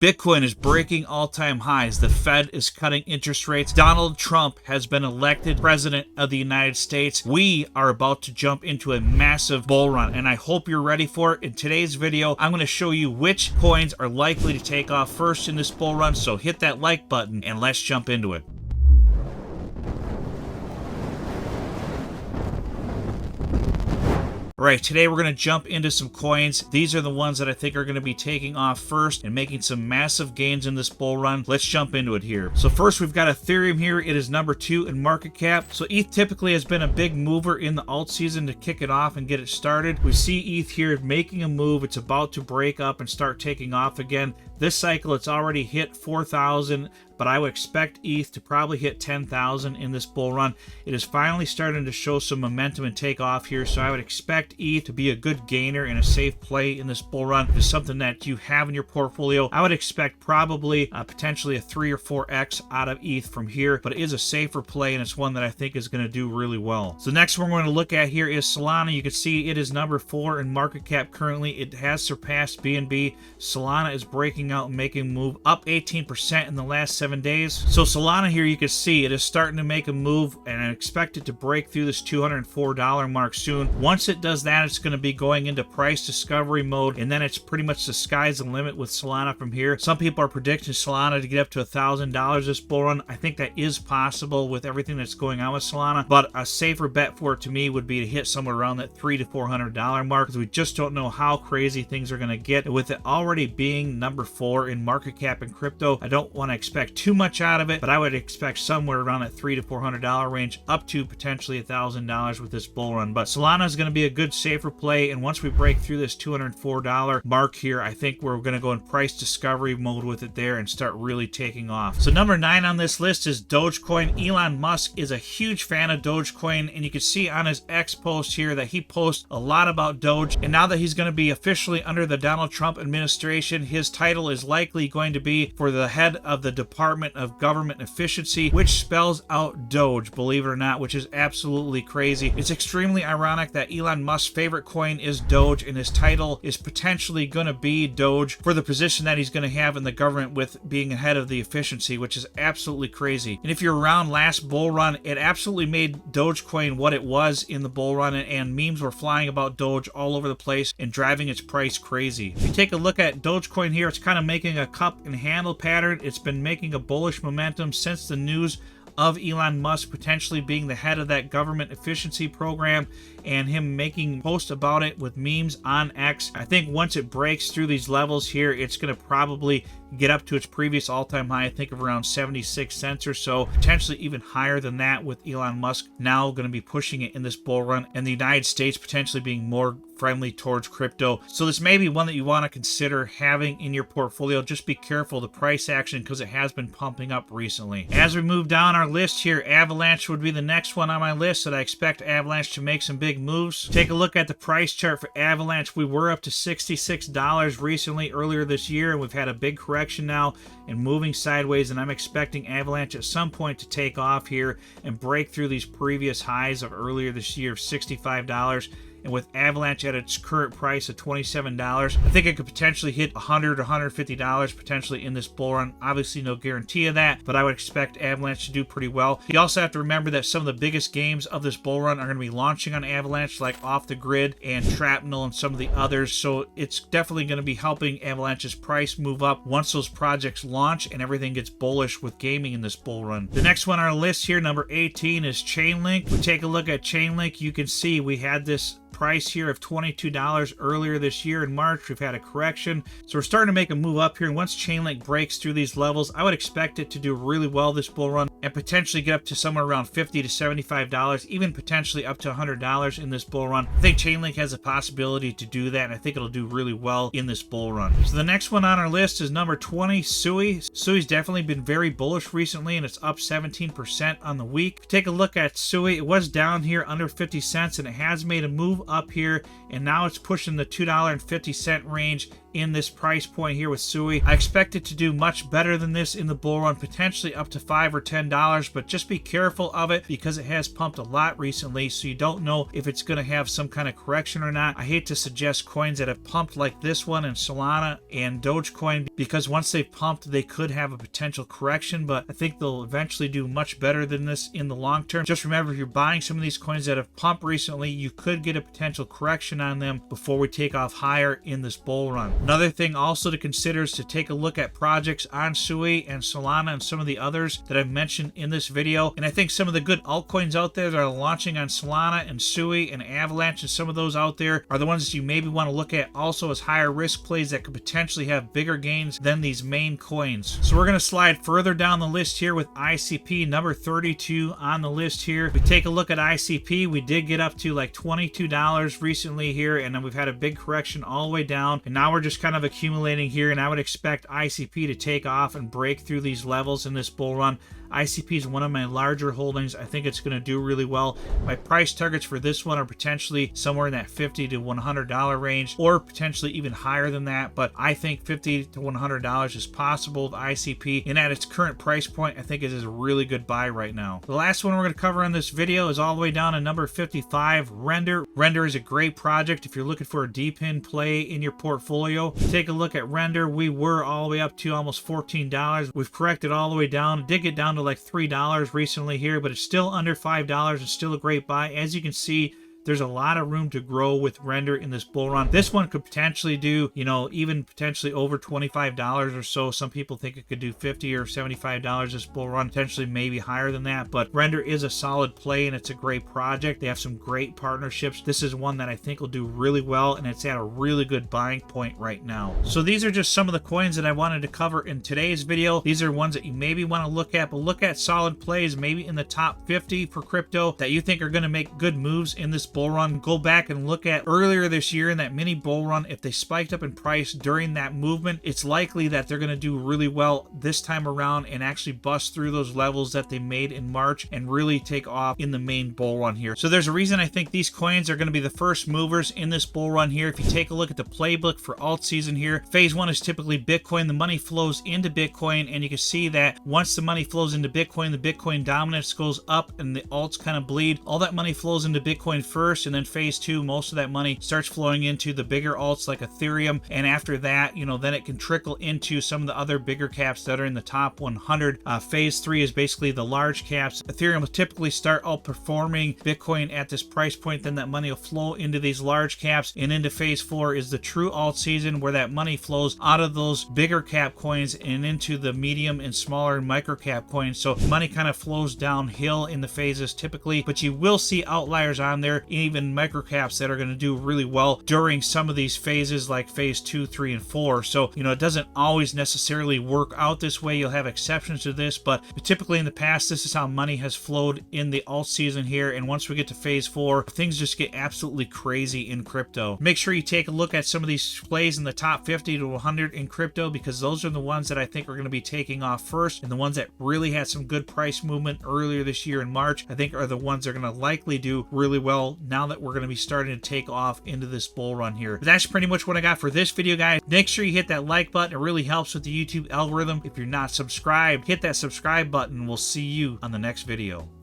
Bitcoin is breaking all-time highs. The Fed is cutting interest rates. Donald Trump has been elected president of the United States. We are about to jump into a massive bull run, and I hope you're ready for it. In today's video, I'm going to show you which coins are likely to take off first in this bull run, so hit that like button and let's jump into it. All right, today we're going to jump into some coins. These are the ones that I think are going to be taking off first and making some massive gains in this bull run. Let's jump into it here. So first, we've got Ethereum here. It is number 2 in market cap. So ETH typically has been a big mover in the alt season to kick it off and get it started. We see ETH here making a move. It's about to break up and start taking off again. This cycle, it's already hit 4,000, but I would expect ETH to probably hit 10,000 in this bull run. It is finally starting to show some momentum and take off here, so I would expect ETH to be a good gainer and a safe play in this bull run. If it's something that you have in your portfolio, I would expect probably potentially a 3 or 4x out of ETH from here, but it is a safer play, and it's one that I think is going to do really well. So next one we're going to look at here is Solana. You can see it is number 4 in market cap currently. It has surpassed BNB. Solana is breaking out and making a move up 18% in the last 7 days. So Solana here, you can see it is starting to make a move, and I expect it to break through this $204 mark soon. Once it does that, it's going to be going into price discovery mode, and then it's pretty much the sky's the limit with Solana from here. Some people are predicting Solana to get up to $1,000 this bull run. I think that is possible with everything that's going on with Solana, but a safer bet for it to me would be to hit somewhere around that $300 to $400 mark, because we just don't know how crazy things are going to get. With it already being number 4 in market cap and crypto, I don't want to expect too much out of it, but I would expect somewhere around that $300 to $400 range, up to potentially $1,000 with this bull run. But Solana is going to be a good safer play, and once we break through this $204 mark here, I think we're going to go in price discovery mode with it there and start really taking off. So number 9 on this list is Dogecoin. Elon Musk is a huge fan of Dogecoin, and you can see on his X post here that he posts a lot about Doge, and now that he's going to be officially under the Donald Trump administration, his title is likely going to be for the head of the Department of Government Efficiency, which spells out Doge, believe it or not, which is absolutely crazy. It's extremely ironic that Elon Musk's favorite coin is Doge, and his title is potentially going to be Doge for the position that he's going to have in the government with being ahead of the efficiency, which is absolutely crazy. And if you're around last bull run, it absolutely made Dogecoin what it was in the bull run, and memes were flying about Doge all over the place and driving its price crazy. If you take a look at Dogecoin here, it's kind of making a cup and handle pattern. It's been making a bullish momentum since the news of Elon Musk potentially being the head of that government efficiency program and him making posts about it with memes on X. I think once it breaks through these levels here, it's going to probably get up to its previous all-time high, I think of around 76 cents or so, potentially even higher than that, with Elon Musk now going to be pushing it in this bull run, and the United States potentially being more friendly towards crypto. So this may be one that you want to consider having in your portfolio. Just be careful of the price action, because it has been pumping up recently. As we move down our list here, Avalanche would be the next one on my list that I expect Avalanche to make some big moves. Take a look at the price chart for Avalanche. We were up to $66 recently earlier this year, and we've had a big correction now and moving sideways, and I'm expecting Avalanche at some point to take off here and break through these previous highs of earlier this year of $65. And with Avalanche at its current price of $27, I think it could potentially hit $100 or $150 potentially in this bull run. Obviously, no guarantee of that, but I would expect Avalanche to do pretty well. You also have to remember that some of the biggest games of this bull run are going to be launching on Avalanche, like Off the Grid and Shrapnel and some of the others. So it's definitely going to be helping Avalanche's price move up once those projects launch and everything gets bullish with gaming in this bull run. The next one on our list here, number 18, is Chainlink. We take a look at Chainlink. You can see we had this price here of $22 earlier this year in March. We've had a correction, so we're starting to make a move up here, and once Chainlink breaks through these levels, I would expect it to do really well this bull run and potentially get up to somewhere around $50 to $75, even potentially up to $100 in this bull run. I think Chainlink has a possibility to do that, and I think it'll do really well in this bull run. So the next one on our list is number 20, Sui. Sui's definitely been very bullish recently, and it's up 17% on the week. Take a look at Sui. It was down here under 50 cents, and it has made a move up here, and now it's pushing the $2.50 range in this price point here with SUI. I expect it to do much better than this in the bull run, potentially up to $5 or $10, but just be careful of it because it has pumped a lot recently, so you don't know if it's going to have some kind of correction or not. I hate to suggest coins that have pumped like this one and Solana and Dogecoin, because once they've pumped, they could have a potential correction, but I think they'll eventually do much better than this in the long term. Just remember, if you're buying some of these coins that have pumped recently, you could get a potential correction on them before we take off higher in this bull run. Another thing also to consider is to take a look at projects on SUI and Solana and some of the others that I've mentioned in this video. And I think some of the good altcoins out there that are launching on Solana and SUI and Avalanche and some of those out there are the ones that you maybe want to look at also as higher risk plays that could potentially have bigger gains than these main coins. So we're going to slide further down the list here with ICP, number 32 on the list here. If we take a look at ICP, we did get up to like $22 recently here, and then we've had a big correction all the way down, and now we're just kind of accumulating here, and I would expect ICP to take off and break through these levels in this bull run. ICP is one of my larger holdings. I think it's going to do really well. My price targets for this one are potentially somewhere in that $50 to $100 range, or potentially even higher than that, but I think $50 to $100 is possible with ICP, and at its current price point, I think it is a really good buy right now. The last one we're going to cover on this video is all the way down to number 55, Render. Render is a great project if you're looking for a deep in play in your portfolio. Take a look at Render. We were all the way up to almost $14. We've corrected all the way down. It did get down to like $3 recently here, but it's still under $5 and still a great buy. As you can see, there's a lot of room to grow with Render in this bull run. This one could potentially do, even potentially over $25 or so. Some people think it could do $50 or $75 this bull run, potentially maybe higher than that. But Render is a solid play and it's a great project. They have some great partnerships. This is one that I think will do really well, and it's at a really good buying point right now. So these are just some of the coins that I wanted to cover in today's video. These are ones that you maybe want to look at, but look at solid plays maybe in the top 50 for crypto that you think are going to make good moves in this bull run. Go back and look at earlier this year in that mini bull run. If they spiked up in price during that movement, it's likely that they're going to do really well this time around and actually bust through those levels that they made in March and really take off in the main bull run here. So there's a reason I think these coins are going to be the first movers in this bull run here. If you take a look at the playbook for alt season here, phase one is typically Bitcoin. The money flows into Bitcoin, and you can see that once the money flows into Bitcoin, the Bitcoin dominance goes up and the alts kind of bleed. All that money flows into Bitcoin first, and then phase two, most of that money starts flowing into the bigger alts like Ethereum, and after that, then it can trickle into some of the other bigger caps that are in the top 100. Phase three is basically the large caps. Ethereum will typically start outperforming Bitcoin at this price point, then that money will flow into these large caps, and into phase four is the true alt season where that money flows out of those bigger cap coins and into the medium and smaller micro cap coins. So money kind of flows downhill in the phases typically, but you will see outliers on there, even microcaps that are going to do really well during some of these phases like phase 2, 3, and 4. So, it doesn't always necessarily work out this way. You'll have exceptions to this, but typically in the past, this is how money has flowed in the alt season here. And once we get to phase 4, things just get absolutely crazy in crypto. Make sure you take a look at some of these plays in the top 50 to 100 in crypto, because those are the ones that I think are going to be taking off first, and the ones that really had some good price movement earlier this year in March, I think are the ones that are going to likely do really well now that we're going to be starting to take off into this bull run here. But that's pretty much what I got for this video, guys. Make sure you hit that like button. It really helps with the YouTube algorithm. If you're not subscribed, hit that subscribe button. We'll see you on the next video.